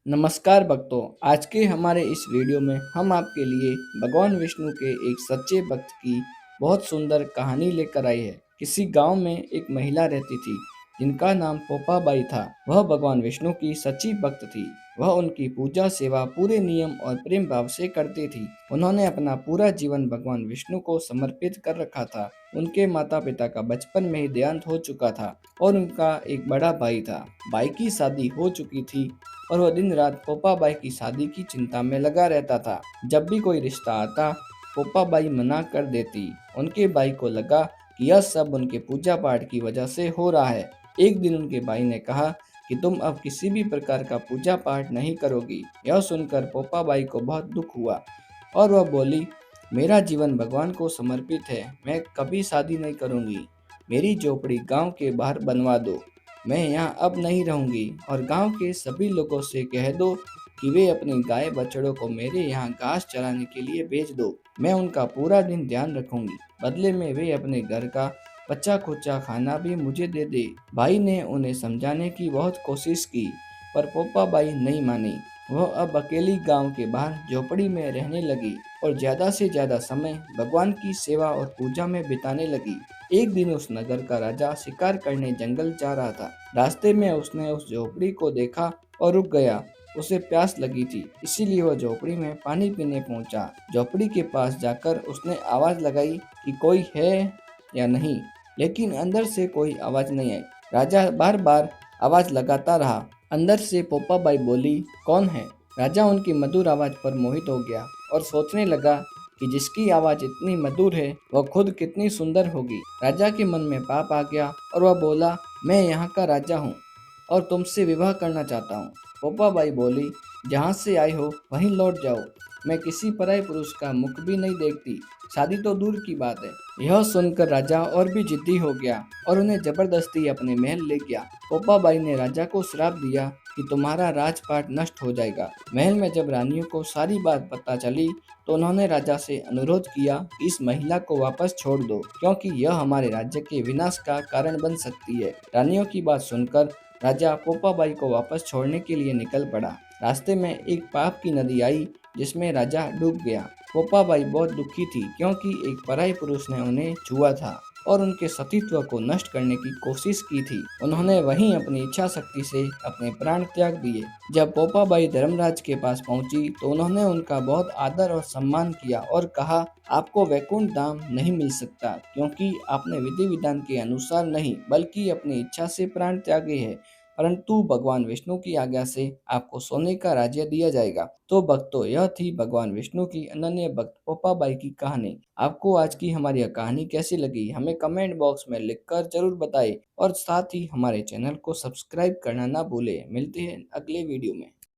नमस्कार भक्तों। आज के हमारे इस वीडियो में हम आपके लिए भगवान विष्णु के एक सच्चे भक्त की बहुत सुंदर कहानी लेकर आए हैं। किसी गांव में एक महिला रहती थी जिनका नाम पोपाबाई था। वह भगवान विष्णु की सच्ची भक्त थी। वह उनकी पूजा सेवा पूरे नियम और प्रेम भाव से करती थी। उन्होंने अपना पूरा जीवन भगवान विष्णु को समर्पित कर रखा था। उनके माता पिता का बचपन में ही देहांत हो चुका था और उनका एक बड़ा भाई था। भाई की शादी हो चुकी थी और वह दिन रात पोपाबाई की शादी की चिंता में लगा रहता था। जब भी कोई रिश्ता आता, पोपाबाई मना कर देती। उनके भाई को लगा कि यह सब उनके पूजा पाठ की वजह से हो रहा है। एक दिन उनके भाई ने कहा कि तुम अब किसी भी प्रकार का पूजा पाठ नहीं करोगी। यह सुनकर पोपाबाई को बहुत दुख हुआ और वह बोली, मेरा जीवन भगवान को समर्पित है, मैं कभी शादी नहीं करूंगी। मेरी झोपड़ी गांव के बाहर बनवा दो। मैं यहाँ अब नहीं रहूंगी और गांव के सभी लोगों से कह दो कि वे अपनी गाय बछड़ों को मेरे यहाँ घास चराने के लिए भेज दो। मैं उनका पूरा दिन ध्यान रखूंगी। बदले में वे अपने घर का बचा खुचा खाना भी मुझे दे दे। भाई ने उन्हें समझाने की बहुत कोशिश की, पर पोपाबाई नहीं मानी। वह अब अकेली गांव के बाहर झोपड़ी में रहने लगी और ज्यादा से ज्यादा समय भगवान की सेवा और पूजा में बिताने लगी। एक दिन उस नगर का राजा शिकार करने जंगल जा रहा था। रास्ते में उसने उस झोपड़ी को देखा और रुक गया। उसे प्यास लगी थी, इसीलिए वह झोपड़ी में पानी पीने पहुंचा। झोपड़ी के पास जाकर उसने आवाज लगाई कि कोई है या नहीं, लेकिन अंदर से कोई आवाज नहीं आई। राजा बार बार आवाज लगाता रहा। अंदर से पोपाबाई बोली, कौन है? राजा उनकी मधुर आवाज पर मोहित हो गया और सोचने लगा कि जिसकी आवाज इतनी मधुर है वह खुद कितनी सुंदर होगी। राजा के मन में पाप आ गया और वह बोला, मैं यहाँ का राजा हूँ और तुमसे विवाह करना चाहता हूँ। पोपाबाई बोली, जहाँ से आई हो वहीं लौट जाओ। मैं किसी पराये पुरुष का मुख भी नहीं देखती, शादी तो दूर की बात है। यह सुनकर राजा और भी जिद्दी हो गया और उन्हें जबरदस्ती अपने महल ले गया। पोपाबाई ने राजा को श्राप दिया कि तुम्हारा राजपाट नष्ट हो जाएगा। महल में जब रानियों को सारी बात पता चली तो उन्होंने राजा से अनुरोध किया कि इस महिला को वापस छोड़ दो, क्योंकि यह हमारे राज्य के विनाश का कारण बन सकती है। रानियों की बात सुनकर राजा पोपाबाई को वापस छोड़ने के लिए निकल पड़ा। रास्ते में एक पाप की नदी आई जिसमें राजा डूब गया। पोपाबाई बहुत दुखी थी क्योंकि एक पराये पुरुष ने उन्हें छुआ था और उनके सतीत्व को नष्ट करने की कोशिश की थी। उन्होंने वहीं अपनी इच्छा शक्ति से अपने प्राण त्याग दिए। जब पोपाबाई धर्मराज के पास पहुंची तो उन्होंने उनका बहुत आदर और सम्मान किया और कहा, आपको वैकुंठ धाम नहीं मिल सकता क्योंकि आपने विधि विधान के अनुसार नहीं बल्कि अपनी इच्छा से प्राण त्यागे हैं, परंतु भगवान विष्णु की आज्ञा से आपको सोने का राज्य दिया जाएगा। तो भक्तों, यह थी भगवान विष्णु की अनन्य भक्त पोपाबाई की कहानी। आपको आज की हमारी यह कहानी कैसी लगी हमें कमेंट बॉक्स में लिखकर जरूर बताएं और साथ ही हमारे चैनल को सब्सक्राइब करना ना भूलें। मिलते हैं अगले वीडियो में।